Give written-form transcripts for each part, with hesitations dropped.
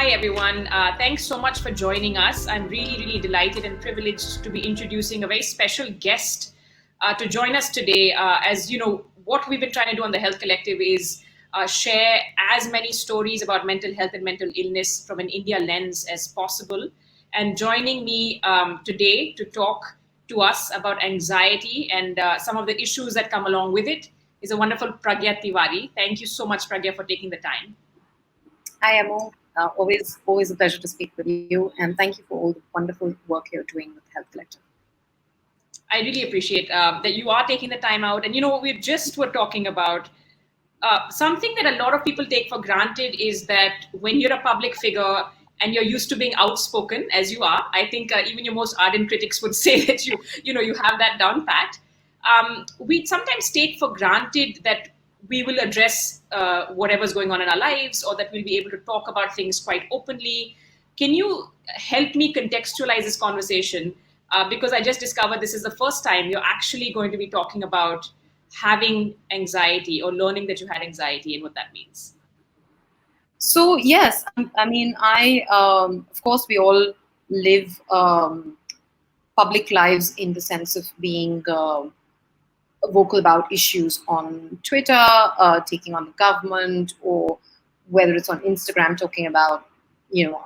Hi, everyone. Thanks so much for joining us. I'm really, really delighted and privileged to be introducing a very special guest to join us today. As you know, what we've been trying to do on the Health Collective is share as many stories about mental health and mental illness from an India lens as possible. And joining me today to talk to us about anxiety and some of the issues that come along with it is a wonderful Pragya Tiwari. Thank you so much, Pragya, for taking the time. Hi, Amo. Always a pleasure to speak with you, and thank you for all the wonderful work you're doing with Health Collective. I really appreciate that you are taking the time out. And we just were talking about something that a lot of people take for granted is that when you're a public figure and you're used to being outspoken, as you are, I think even your most ardent critics would say that you have that down pat. We sometimes take for granted that we will address whatever's going on in our lives, or that we'll be able to talk about things quite openly. Can you help me contextualize this conversation? Because I just discovered this is the first time you're actually going to be talking about having anxiety or learning that you had anxiety and what that means. So yes, of course, we all live public lives in the sense of being vocal about issues on Twitter, taking on the government, or whether it's on Instagram, talking about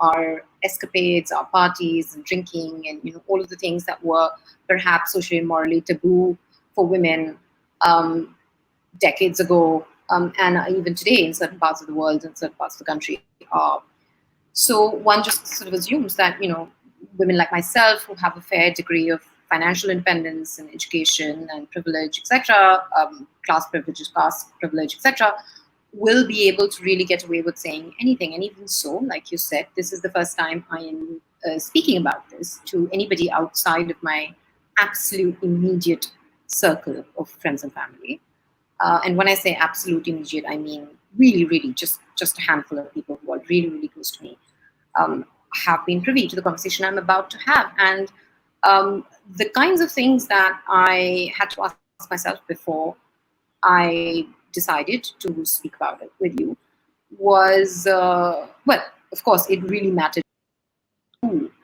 our escapades, our parties, and drinking, and all of the things that were perhaps socially and morally taboo for women decades ago, and even today in certain parts of the world and certain parts of the country are. So one just sort of assumes that women like myself, who have a fair degree of financial independence and education and privilege, etc., class privilege, caste privilege, etc., will be able to really get away with saying anything. And even so, like you said, this is the first time I am speaking about this to anybody outside of my absolute immediate circle of friends and family. And when I say absolute immediate, I mean really, really just a handful of people who are really, really close to me have been privy to the conversation I'm about to have. And the kinds of things that I had to ask myself before I decided to speak about it with you was, well, of course, it really mattered.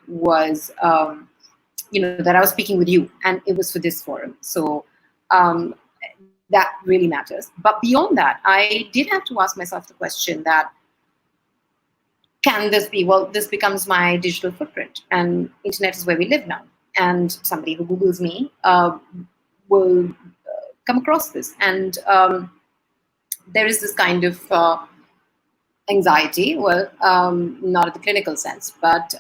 Was that I was speaking with you, and it was for this forum. So that really matters. But beyond that, I did have to ask myself the question that, can this be? Well, this becomes my digital footprint, and internet is where we live now. And somebody who Googles me will come across this. And there is this kind of anxiety, well, not in the clinical sense, but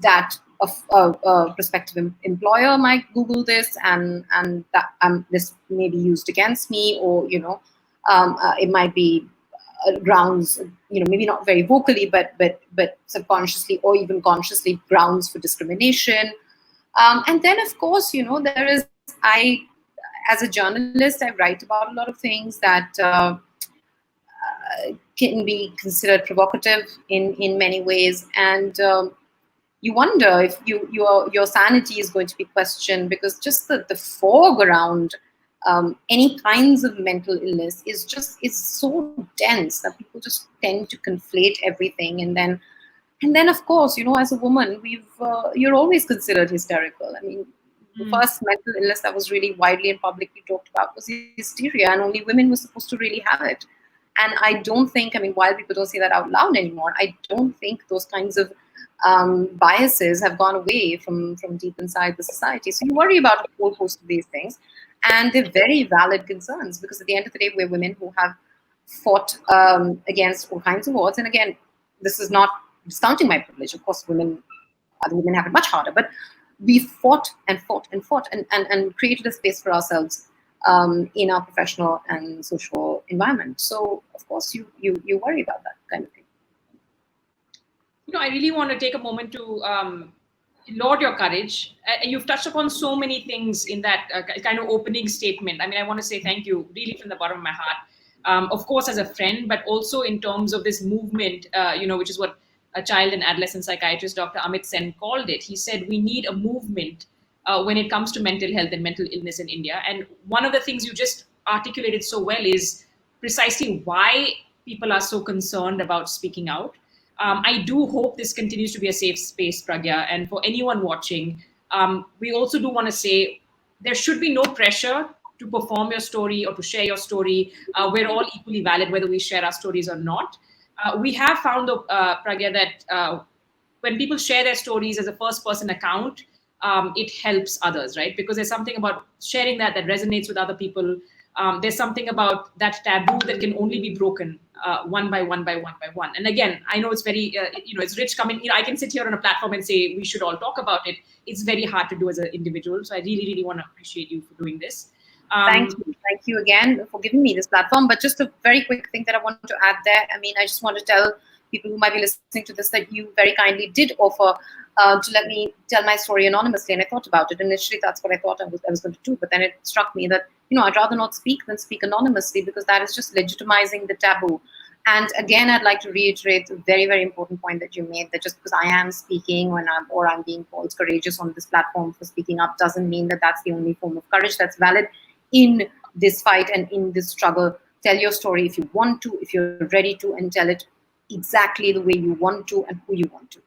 that a prospective employer might Google this, and that this may be used against me, or it might be grounds, maybe not very vocally, but subconsciously or even consciously, grounds for discrimination. And then, of course, there is, as a journalist, I write about a lot of things that can be considered provocative in many ways, and you wonder if your sanity is going to be questioned, because just the fog around any kinds of mental illness is so dense that people just tend to conflate everything. And then of course, as a woman, you're always considered hysterical. I mean, the first mental illness that was really widely and publicly talked about was hysteria, and only women were supposed to really have it. And I don't think, while people don't say that out loud anymore, I don't think those kinds of biases have gone away from deep inside the society. So you worry about a whole host of these things, and they're very valid concerns, because at the end of the day, we're women who have fought against all kinds of odds. And again, this is not discounting my privilege. Of course, other women have it much harder, but we fought and fought and fought and created a space for ourselves in our professional and social environment. So of course, you worry about that kind of thing. I really want to take a moment to laud your courage. You've touched upon so many things in that kind of opening statement. I want to say thank you really from the bottom of my heart. Of course, as a friend, but also in terms of this movement, which is what a child and adolescent psychiatrist, Dr. Amit Sen, called it. He said, we need a movement when it comes to mental health and mental illness in India. And one of the things you just articulated so well is precisely why people are so concerned about speaking out. I do hope this continues to be a safe space, Pragya. And for anyone watching, we also do want to say there should be no pressure to perform your story or to share your story. We're all equally valid, whether we share our stories or not. We have found, Pragya, that when people share their stories as a first person account, it helps others, right? Because there's something about sharing that resonates with other people. There's something about that taboo that can only be broken one by one by one by one. And again, I know it's very, it's rich coming. I can sit here on a platform and say we should all talk about it. It's very hard to do as an individual. So I really, really want to appreciate you for doing this. Thank you. Thank you again for giving me this platform. But just a very quick thing that I want to add there. I mean, I just want to tell people who might be listening to this that you very kindly did offer to let me tell my story anonymously. And I thought about it. Initially, that's what I thought I was going to do. But then it struck me that, I'd rather not speak than speak anonymously, because that is just legitimizing the taboo. And again, I'd like to reiterate a very, very important point that you made, that just because I am speaking or I'm being called courageous on this platform for speaking up doesn't mean that that's the only form of courage that's valid in this fight and in this struggle. Tell your story if you want to, if you're ready to, and tell it exactly the way you want to and who you want to.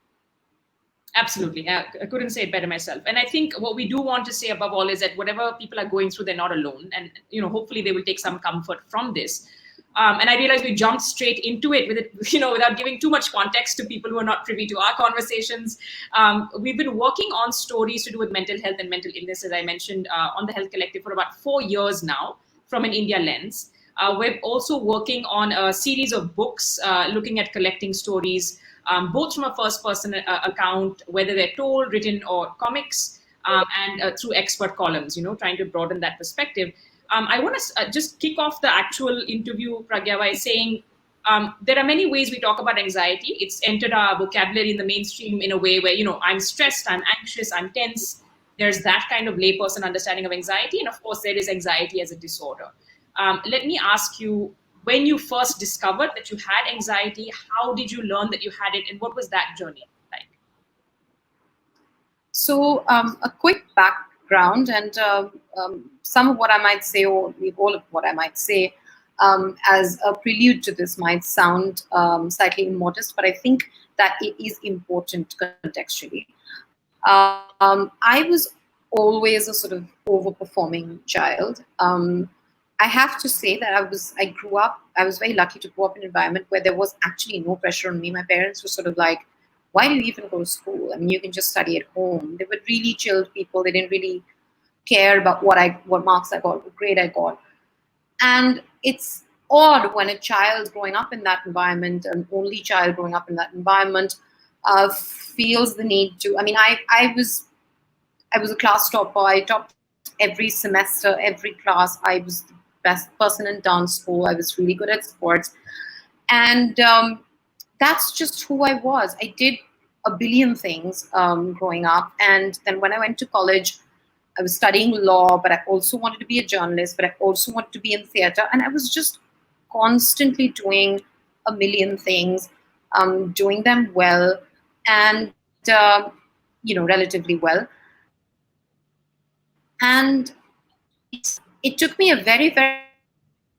Absolutely. I couldn't say it better myself. And I think what we do want to say above all is that whatever people are going through, they're not alone. And, hopefully they will take some comfort from this. And I realized we jumped straight into it with it, without giving too much context to people who are not privy to our conversations. We've been working on stories to do with mental health and mental illness, as I mentioned, on the Health Collective for about 4 years now, from an India lens. We're also working on a series of books looking at collecting stories, both from a first-person account, whether they're told, written, or comics, and through expert columns, trying to broaden that perspective. I want to just kick off the actual interview, Pragya, by saying there are many ways we talk about anxiety. It's entered our vocabulary in the mainstream in a way where, I'm stressed, I'm anxious, I'm tense. There's that kind of layperson understanding of anxiety. And of course, there is anxiety as a disorder. Let me ask you, when you first discovered that you had anxiety, how did you learn that you had it, and what was that journey like? So a quick background, and some of what I might say, or all of what I might say, as a prelude to this might sound slightly immodest, but I think that it is important contextually. I was always a sort of overperforming child. I have to say that I was very lucky to grow up in an environment where there was actually no pressure on me. My parents were sort of like, why do you even go to school? I mean, you can just study at home. They were really chilled people. They didn't really care about what marks I got, what grade I got. And it's odd when a child growing up in that environment, an only child growing up in that environment, feels the need to. I mean, I was a class topper. I topped every semester, every class. I was the best person in dance school. I was really good at sports. And that's just who I was. I did a billion things growing up. And then when I went to college, I was studying law, but I also wanted to be a journalist, but I also wanted to be in theater. And I was just constantly doing a million things, doing them well, and, relatively well. And it took me a very,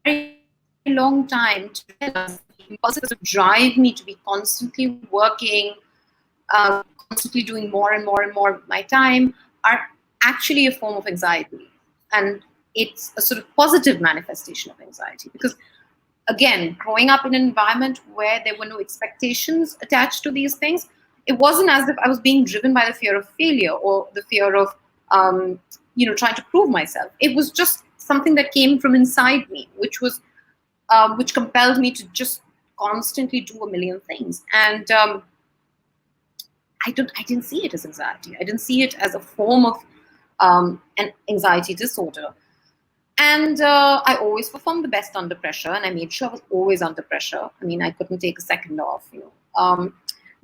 very long time to realize the impulses that drive me to be constantly working, constantly doing more and more and more of my time are actually a form of anxiety. And it's a sort of positive manifestation of anxiety because, again, growing up in an environment where there were no expectations attached to these things, it wasn't as if I was being driven by the fear of failure or the fear of, trying to prove myself. It was just something that came from inside me, which compelled me to just constantly do a million things. And I didn't see it as anxiety. I didn't see it as a form of an anxiety disorder. And I always performed the best under pressure, and I made sure I was always under pressure. I mean, I couldn't take a second off.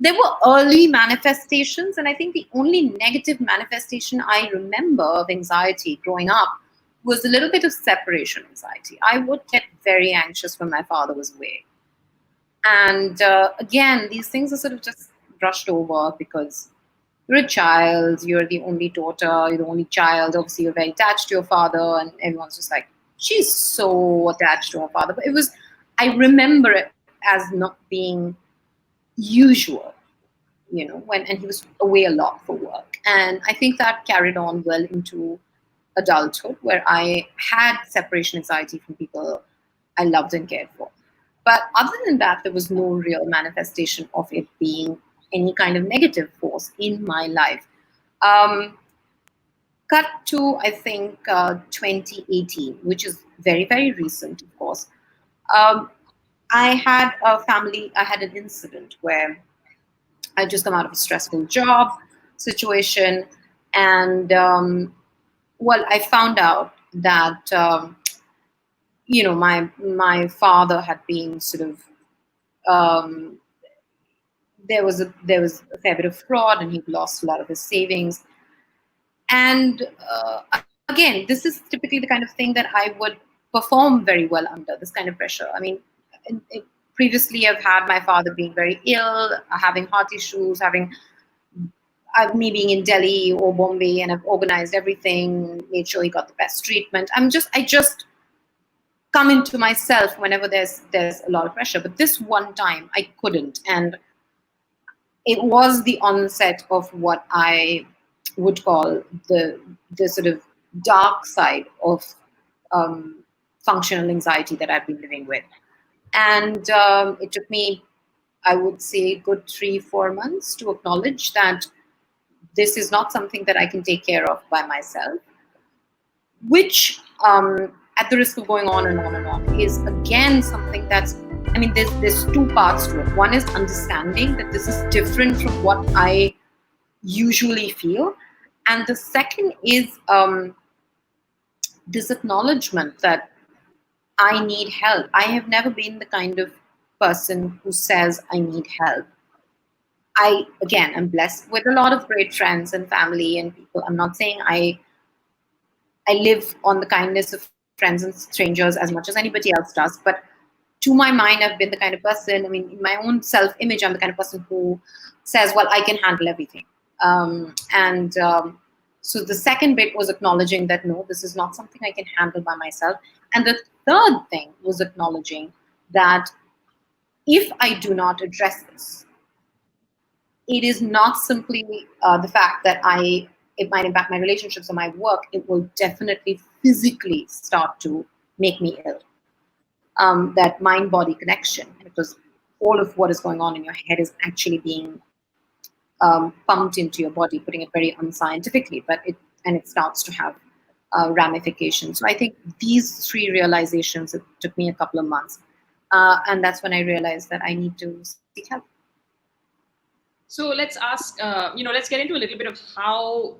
There were early manifestations, and I think the only negative manifestation I remember of anxiety growing up was a little bit of separation anxiety. I would get very anxious when my father was away. And again, these things are sort of just brushed over because you're a child, you're the only daughter, you're the only child. Obviously, you're very attached to your father, and everyone's just like, she's so attached to her father. But I remember it as not being usual, when and he was away a lot for work. And I think that carried on well into adulthood, where I had separation anxiety from people I loved and cared for. But other than that, there was no real manifestation of it being any kind of negative force in my life. Um, Cut to, I think, 2018, which is very, very recent, of course. Um, I had an incident where I just come out of a stressful job situation, and well, I found out that my father had been sort of um, there was a fair bit of fraud, and he'd lost a lot of his savings. And again, this is typically the kind of thing that I would perform very well under this kind of pressure. I mean, previously I've had my father being very ill, having heart issues, having me being in Delhi or Bombay, and I've organized everything, made sure he got the best treatment. I just come into myself whenever there's a lot of pressure. But this one time I couldn't, and it was the onset of what I would call the sort of dark side of functional anxiety that I've been living with. And it took me, I would say, good 3-4 months to acknowledge that this is not something that I can take care of by myself, which, at the risk of going on and on and on, is again something that's, I mean, there's two parts to it. One is understanding that this is different from what I usually feel. And the second is this acknowledgement that I need help. I have never been the kind of person who says I need help. Again, I'm blessed with a lot of great friends and family and people. I'm not saying I live on the kindness of friends and strangers as much as anybody else does, but to my mind, I've been the kind of person, I mean, in my own self-image, I'm the kind of person who says, well, I can handle everything. So the second bit was acknowledging that, no, this is not something I can handle by myself. And the third thing was acknowledging that if I do not address this, it is not simply the fact that it might impact my relationships or my work. It will definitely physically start to make me ill. That mind-body connection, because all of what is going on in your head is actually being pumped into your body, putting it very unscientifically, but it starts to have ramifications. So I think these three realizations, it took me a couple of months, and that's when I realized that I need to seek help. So let's ask, let's get into a little bit of how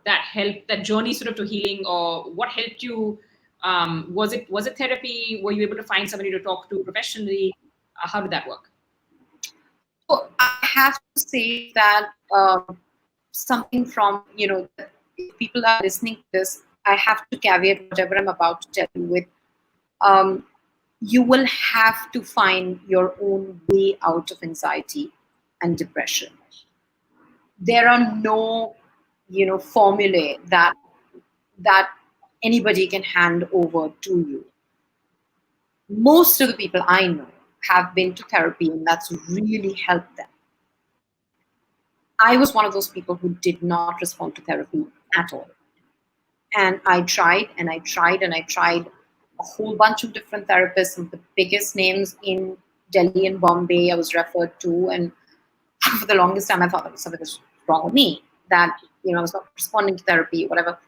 that helped, that journey sort of to healing, or what helped you. Was it therapy? Were you able to find somebody to talk to professionally? How did that work? So I have to say that something from, if people are listening to this, I have to caveat whatever I'm about to tell you with, you will have to find your own way out of anxiety and depression. There are no, formulae that anybody can hand over to you. Most of the people I know have been to therapy, and that's really helped them. I was one of those people who did not respond to therapy at all. And I tried and I tried and I tried a whole bunch of different therapists. Some of the biggest names in Delhi and Bombay I was referred to. And for the longest time, I thought that something was wrong with me, that, I was not responding to therapy, whatever.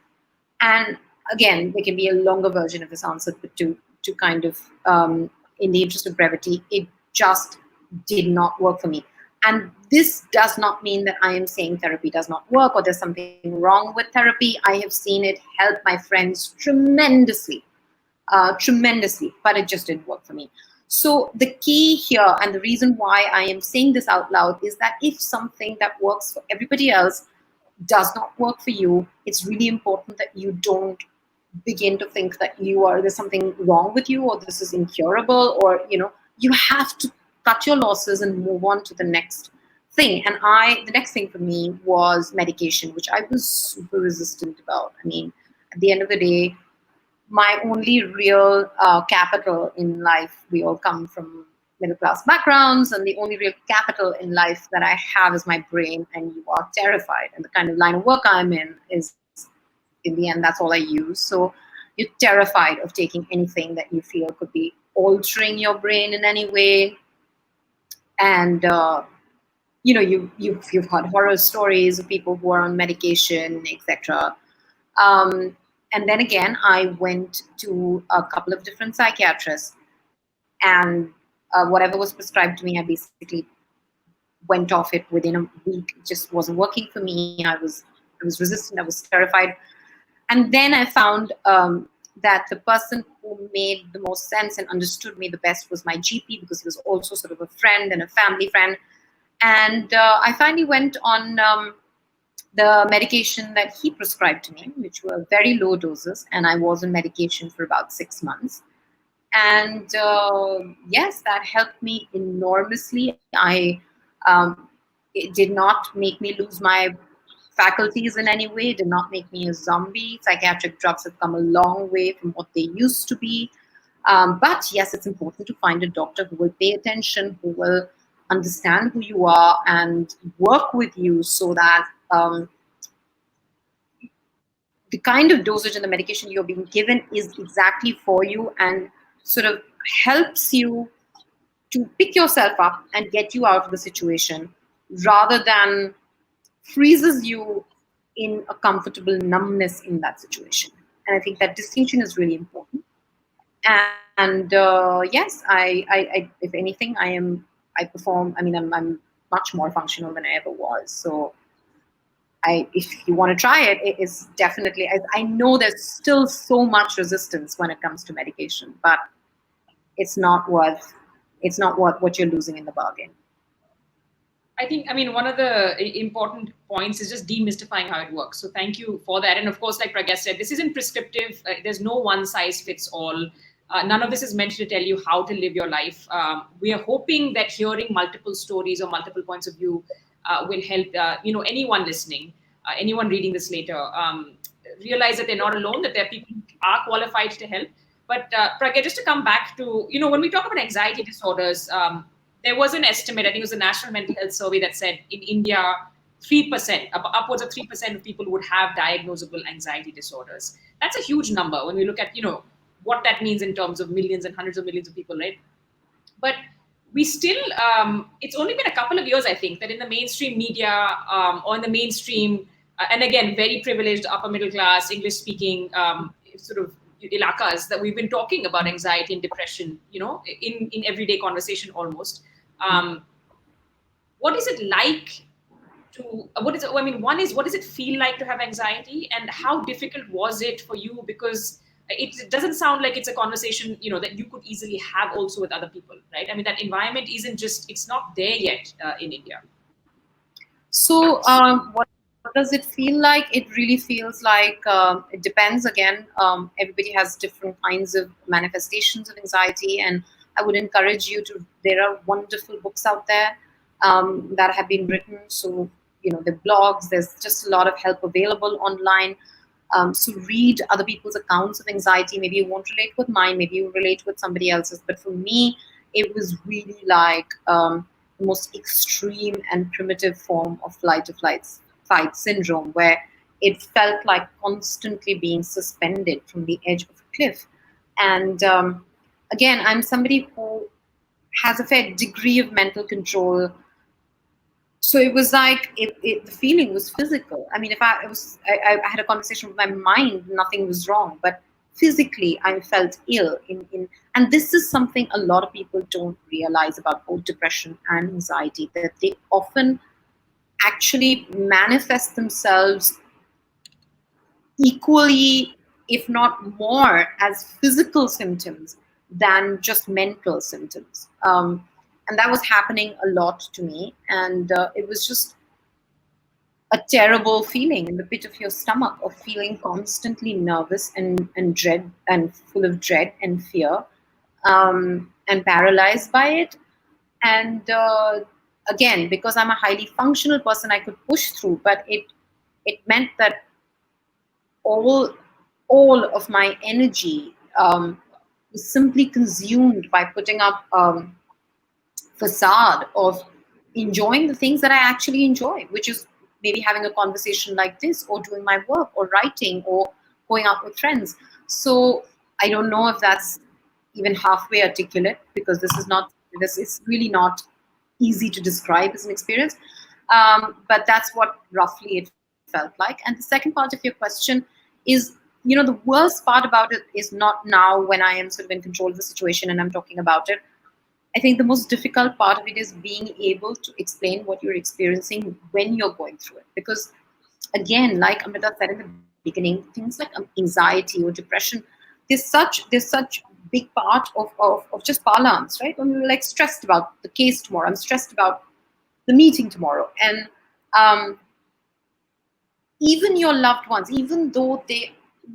And again, there can be a longer version of this answer, but to kind of, in the interest of brevity, it just did not work for me. And this does not mean that I am saying therapy does not work or there's something wrong with therapy. I have seen it help my friends tremendously, but it just didn't work for me. So the key here, and the reason why I am saying this out loud, is that if something that works for everybody else does not work for you, it's really important that you don't begin to think that there's something wrong with you, or this is incurable, or you have to cut your losses and move on to the next thing. And the next thing for me was medication, which I was super resistant about. I mean, at the end of the day, my only real capital in life, we all come from middle class backgrounds, and the only real capital in life that I have is my brain, and you are terrified. And the kind of line of work I'm in is, in the end, that's all I use. So you're terrified of taking anything that you feel could be altering your brain in any way. And you've heard horror stories of people who are on medication, etc. Um, and then again, I went to a couple of different psychiatrists, and whatever was prescribed to me, I basically went off it within a week. It just wasn't working for me. I was resistant. I was terrified. And then I found that the person who made the most sense and understood me the best was my GP, because he was also sort of a friend and a family friend. And I finally went on the medication that he prescribed to me, which were very low doses, and I was on medication for about 6 months. And yes, that helped me enormously. It did not make me lose my faculties in any way, did not make me a zombie. Psychiatric drugs have come a long way from what they used to be. But yes, it's important to find a doctor who will pay attention, who will understand who you are and work with you, so that the kind of dosage and the medication you're being given is exactly for you, and sort of helps you to pick yourself up and get you out of the situation, rather than freezes you in a comfortable numbness in that situation. And I think that distinction is really important. And yes, if anything, I perform. I mean, I'm much more functional than I ever was. So if you want to try it, it is definitely. I know there's still so much resistance when it comes to medication, but it's not worth. It's not worth what you're losing in the bargain. I mean, one of the important points is just demystifying how it works. So thank you for that. And of course, like Pragya said, this isn't prescriptive. There's no one size fits all. None of this is meant to tell you how to live your life. We are hoping that hearing multiple stories or multiple points of view will help, anyone listening, anyone reading this later, realize that they're not alone, that there are people who are qualified to help. But Pragya, just to come back to, when we talk about anxiety disorders, there was an estimate, I think it was the National Mental Health Survey, that said in India, 3%, upwards of 3% of people would have diagnosable anxiety disorders. That's a huge number when we look at, what that means in terms of millions and hundreds of millions of people, right? But we still, it's only been a couple of years, I think, that in the mainstream media or in the mainstream, and again, very privileged, upper middle class, English speaking sort of ilakas, that we've been talking about anxiety and depression, in everyday conversation almost. What is it like to, what is it, I mean, one is, what does it feel like to have anxiety, and how difficult was it for you? Because it doesn't sound like it's a conversation, that you could easily have also with other people, right? I mean, that environment isn't just, it's not there yet in India. So, what does it feel like? It really feels like it depends. Again, everybody has different kinds of manifestations of anxiety, and I would encourage you to. There are wonderful books out there that have been written. So, the blogs. There's just a lot of help available online. So read other people's accounts of anxiety. Maybe you won't relate with mine. Maybe you relate with somebody else's. But for me, it was really like the most extreme and primitive form of fight syndrome, where it felt like constantly being suspended from the edge of a cliff. And again, I'm somebody who has a fair degree of mental control. So it was like the feeling was physical. I mean, if I had a conversation with my mind, nothing was wrong, but physically I felt ill. And this is something a lot of people don't realize about both depression and anxiety, that they often actually manifest themselves equally, if not more, as physical symptoms than just mental symptoms. And that was happening a lot to me. And it was just a terrible feeling in the pit of your stomach, of feeling constantly nervous and dread, and full of dread and fear, and paralyzed by it. And again, because I'm a highly functional person, I could push through, but it meant that all of my energy was simply consumed by putting up facade of enjoying the things that I actually enjoy, which is maybe having a conversation like this, or doing my work, or writing, or going out with friends. So I don't know if that's even halfway articulate, because this is really not easy to describe as an experience. But that's what roughly it felt like. And the second part of your question is, the worst part about it is not now when I am sort of in control of the situation and I'm talking about it. I think the most difficult part of it is being able to explain what you're experiencing when you're going through it. Because again, like Amrita said in the beginning, things like anxiety or depression, there's such big part of just parlance, right? When we're like stressed about the case tomorrow, I'm stressed about the meeting tomorrow. And um, even your loved ones, even though they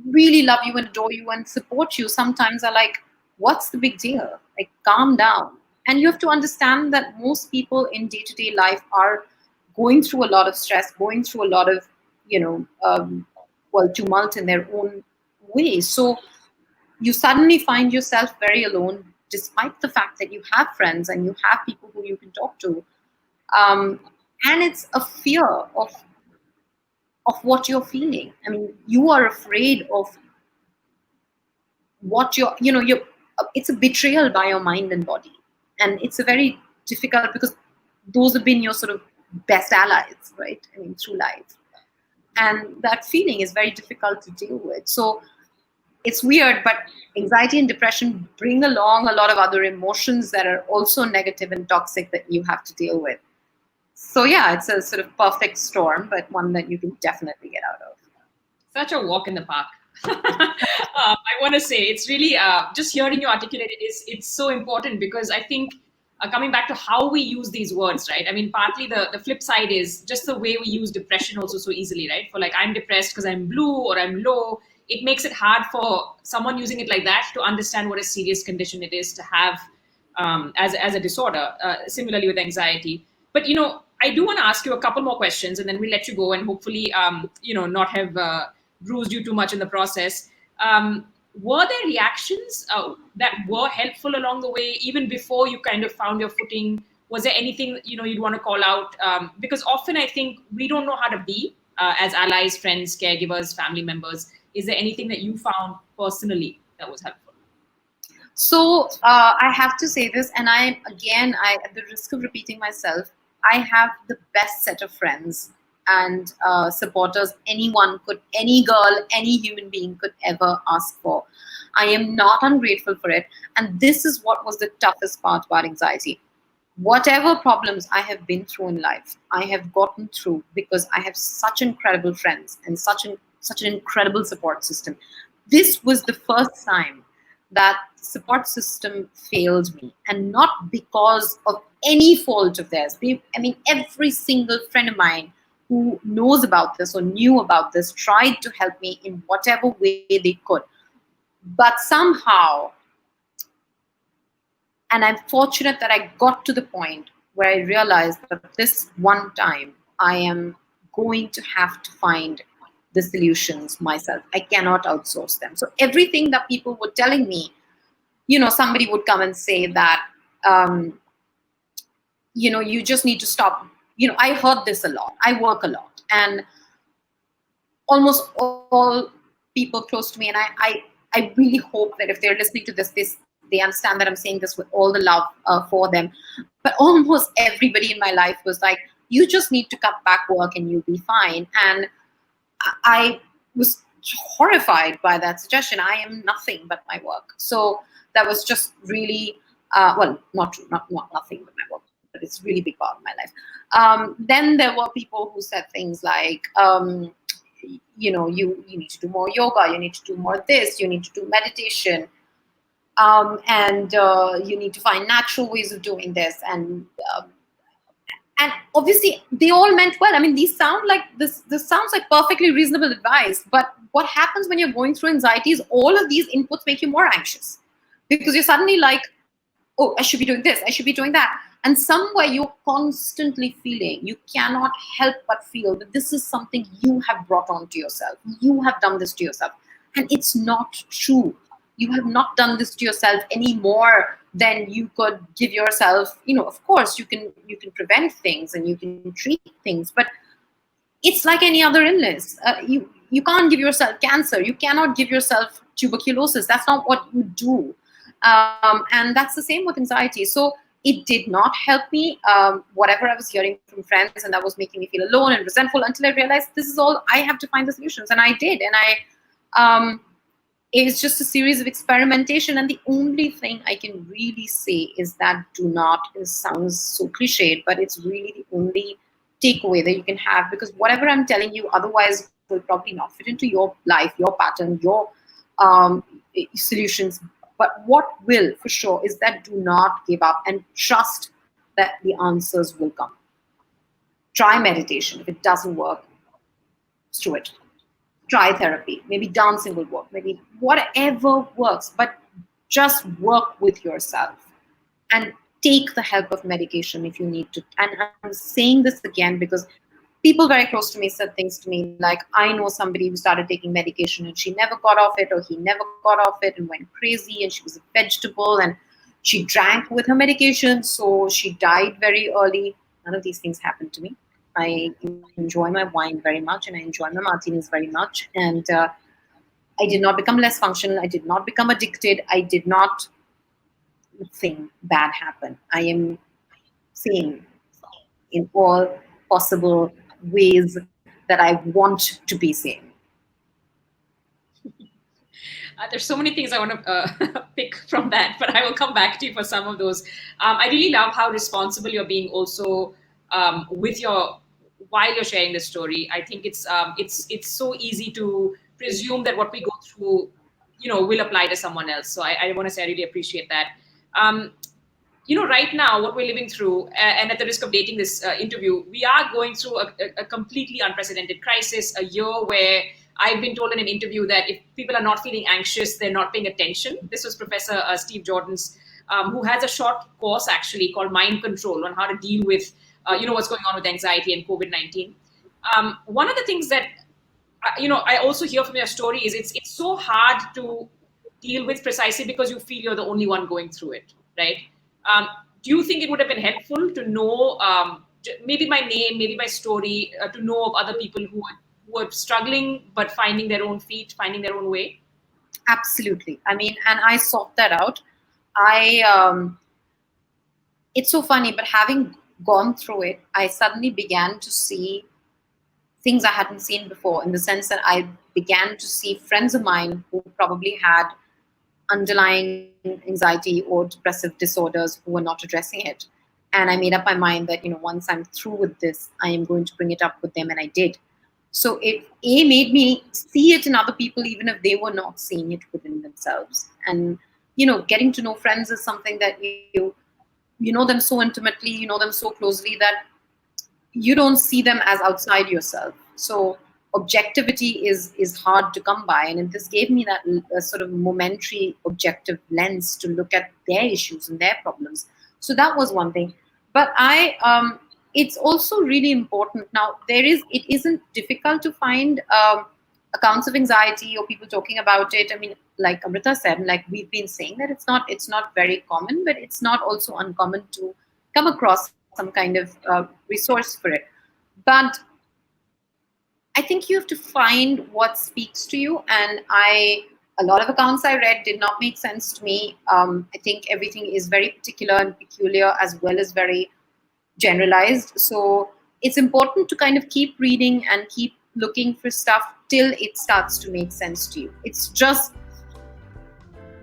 really love you and adore you and support you, sometimes are like, what's the big deal? Like, calm down. And you have to understand that most people in day to day life are going through a lot of stress, going through a lot of, you know, um, tumult in their own way. So you suddenly find yourself very alone, despite the fact that you have friends and you have people who you can talk to. Um, and it's a fear of what you're feeling. I mean, you are afraid of what you're it's a betrayal by your mind and body. And it's a very difficult, because those have been your sort of best allies, right? I mean, through life. And that feeling is very difficult to deal with. So it's weird, but anxiety and depression bring along a lot of other emotions that are also negative and toxic that you have to deal with. So yeah, it's a sort of perfect storm, but one that you can definitely get out of. Such a walk in the park. I want to say it's really just hearing you articulate it is it's so important, because I think coming back to how we use these words, right? I mean, partly the flip side is just the way we use depression also so easily, right? For like, I'm depressed because I'm blue or I'm low. It makes it hard for someone using it like that to understand what a serious condition it is to have as a disorder. Similarly with anxiety, but I do want to ask you a couple more questions, and then we'll let you go, and hopefully, not have bruised you too much in the process. Were there reactions that were helpful along the way, even before you kind of found your footing? Was there anything you'd want to call out? Because often I think we don't know how to be as allies, friends, caregivers, family members. Is there anything that you found personally that was helpful? So I have to say this, and I, at the risk of repeating myself, I have the best set of friends and supporters any girl, any human being could ever ask for. I am not ungrateful for it, and this is what was the toughest part about anxiety. Whatever problems I have been through in life, I have gotten through because I have such incredible friends and such an incredible support system. This was the first time that support system failed me, and not because of any fault of theirs. I mean, every single friend of mine who knows about this or knew about this tried to help me in whatever way they could. But somehow, and I'm fortunate that I got to the point where I realized that this one time I am going to have to find the solutions myself. I cannot outsource them. So everything that people were telling me, somebody would come and say that, you just need to stop. I heard this a lot. I work a lot. And almost all people close to me, and I really hope that if they're listening to this, they understand that I'm saying this with all the love for them. But almost everybody in my life was like, you just need to cut back work and you'll be fine. And I was horrified by that suggestion. I am nothing but my work. So that was just really, well, not true, not nothing but my work, but it's really big part of my life. Then there were people who said things like, you need to do more yoga, you need to do more this, you need to do meditation, and you need to find natural ways of doing this. And obviously they all meant well. I mean, these sound like this sounds like perfectly reasonable advice, but what happens when you're going through anxiety is all of these inputs make you more anxious, because you're suddenly like, oh, I should be doing this, I should be doing that. And somewhere you're constantly feeling, you cannot help but feel that this is something you have brought on to yourself, you have done this to yourself. And it's not true. You have not done this to yourself any more than you could give yourself. Of course you can prevent things and you can treat things, but it's like any other illness. You can't give yourself cancer. You cannot give yourself tuberculosis. That's not what you do. And that's the same with anxiety. So it did not help me. Whatever I was hearing from friends, and that was making me feel alone and resentful, until I realized this is all I have to find the solutions. And I did. And it's just a series of experimentation. And the only thing I can really say is that do not, it sounds so cliched, but it's really the only takeaway that you can have, because whatever I'm telling you otherwise will probably not fit into your life, your pattern, your um, solutions. But what will for sure is that do not give up and trust that the answers will come. Try meditation. If it doesn't work, screw it. Try therapy. Maybe dancing will work. Maybe whatever works, but just work with yourself and take the help of medication if you need to. And I'm saying this again because people very close to me said things to me like, I know somebody who started taking medication and she never got off it, or he never got off it and went crazy, and she was a vegetable and she drank with her medication, so she died very early. None of these things happened to me. I enjoy my wine very much and I enjoy my martinis very much. And I did not become less functional. I did not become addicted. I did not think bad happen. I am sane in all possible ways that I want to be sane. There's so many things I want to pick from that, but I will come back to you for some of those. I really love how responsible you're being also with your while you're sharing this story. I think it's so easy to presume that what we go through, will apply to someone else. So I want to say I really appreciate that. Um, right now, what we're living through, and at the risk of dating this interview, we are going through a completely unprecedented crisis, a year where I've been told in an interview that if people are not feeling anxious, they're not paying attention. This was Professor Steve Jordan's, who has a short course actually called Mind Control on how to deal with, what's going on with anxiety and COVID-19. One of the things that, I also hear from your story is it's so hard to deal with precisely because you feel you're the only one going through it, right? Do you think it would have been helpful to know, maybe my name, maybe my story, to know of other people who were struggling but finding their own feet, finding their own way? Absolutely. I mean, and I sought that out. It's so funny, but having gone through it, I suddenly began to see things I hadn't seen before, in the sense that I began to see friends of mine who probably had underlying anxiety or depressive disorders who were not addressing it. And I made up my mind that, once I'm through with this, I am going to bring it up with them, and I did. So it made me see it in other people, even if they were not seeing it within themselves. And getting to know friends is something that you know them so intimately, you know them so closely that you don't see them as outside yourself. So objectivity is hard to come by, and this gave me that sort of momentary objective lens to look at their issues and their problems. So that was one thing. But it's also really important now. It isn't difficult to find accounts of anxiety or people talking about it. I mean, like Amrita said, like we've been saying, that it's not very common, but it's not also uncommon to come across some kind of resource for it. But I think you have to find what speaks to you. And a lot of accounts I read did not make sense to me. I think everything is very particular and peculiar, as well as very generalized. So it's important to kind of keep reading and keep looking for stuff till it starts to make sense to you.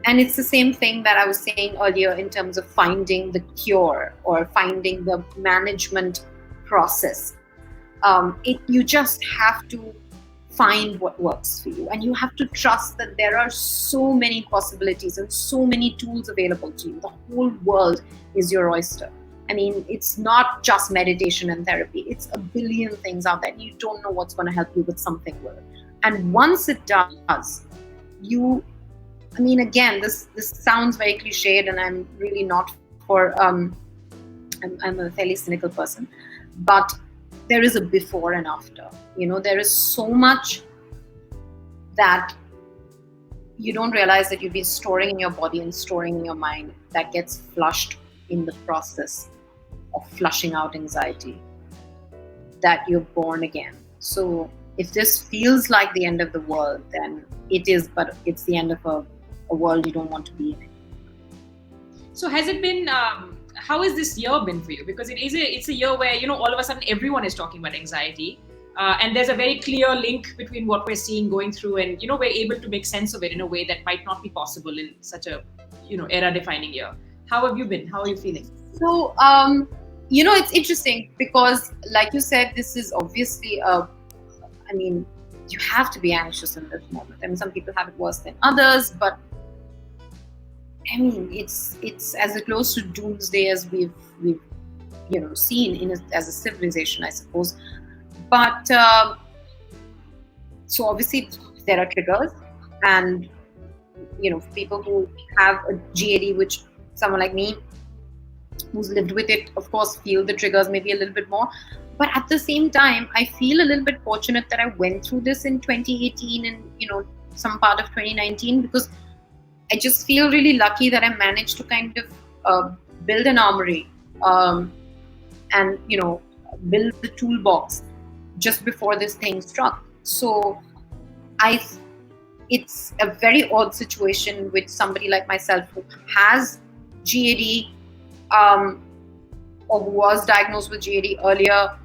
And it's the same thing that I was saying earlier in terms of finding the cure or finding the management process. You just have to find what works for you, and you have to trust that there are so many possibilities and so many tools available to you. The whole world is your oyster. I mean, it's not just meditation and therapy. It's a billion things out there. You don't know what's going to help you with something well. And once it does, again, this sounds very cliched, and I'm really not for, I'm a fairly cynical person, but there is a before and after. There is so much that you don't realize that you've been storing in your body and storing in your mind, that gets flushed in the process of flushing out anxiety, that you're born again. So if this feels like the end of the world, then it is, but it's the end of a world you don't want to be in. So has it been, how has this year been for you? Because it's a year where, all of a sudden everyone is talking about anxiety. And there's a very clear link between what we're seeing going through, and we're able to make sense of it in a way that might not be possible in such a era defining year. How have you been? How are you feeling? So it's interesting because, like you said, this is obviously you have to be anxious in this moment. I mean, some people have it worse than others, but I mean, it's as close to doomsday as we've seen as a civilization, I suppose. But so obviously there are triggers, and for people who have a GAD, which someone like me who's lived with it, of course, feel the triggers maybe a little bit more. But at the same time, I feel a little bit fortunate that I went through this in 2018 and some part of 2019, because I just feel really lucky that I managed to kind of build an armory and build the toolbox just before this thing struck. So it's a very odd situation with somebody like myself who has GAD or who was diagnosed with GAD earlier,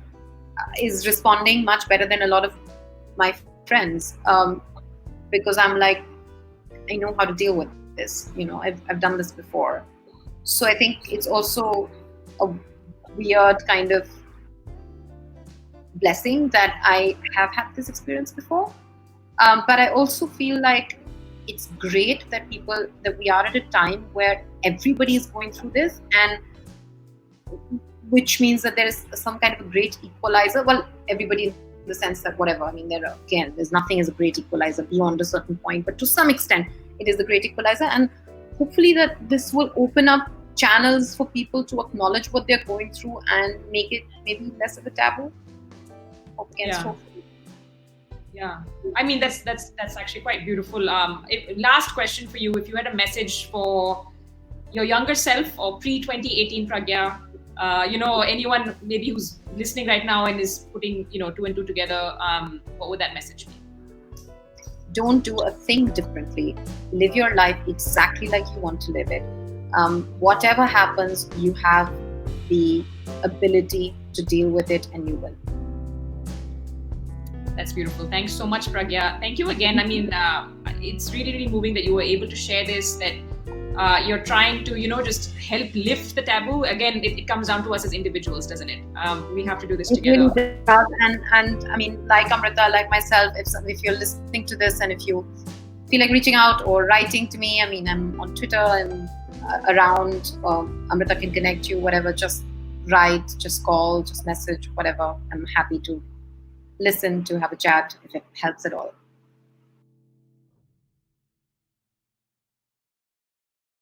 is responding much better than a lot of my friends, because I'm like, I know how to deal with this. I've done this before. So I think it's also a weird kind of blessing that I have had this experience before. But I also feel like it's great that we are at a time where everybody is going through this, and which means that there is some kind of a great equalizer. Well, everybody in the sense that whatever, I mean, there's nothing as a great equalizer beyond a certain point, but to some extent it is the great equalizer. And hopefully that this will open up channels for people to acknowledge what they're going through and make it maybe less of a taboo. Yeah, I mean, that's actually quite beautiful. Last question for you: if you had a message for your younger self or pre-2018 Pragya, anyone maybe who's listening right now and is putting two and two together, what would that message be? Don't do a thing differently. Live your life exactly like you want to live it. Whatever happens, you have the ability to deal with it, and you will. That's beautiful. Thanks so much, Pragya. Thank you again. I mean, it's really, really moving that you were able to share this, that you're trying to, just help lift the taboo. Again, it comes down to us as individuals, doesn't it? We have to do this together. It really does. And I mean, like Amrita, like myself, if you're listening to this and if you feel like reaching out or writing to me, I mean, I'm on Twitter and around. Amrita can connect you, whatever. Just write, just call, just message, whatever. I'm happy to listen, to have a chat if it helps at all.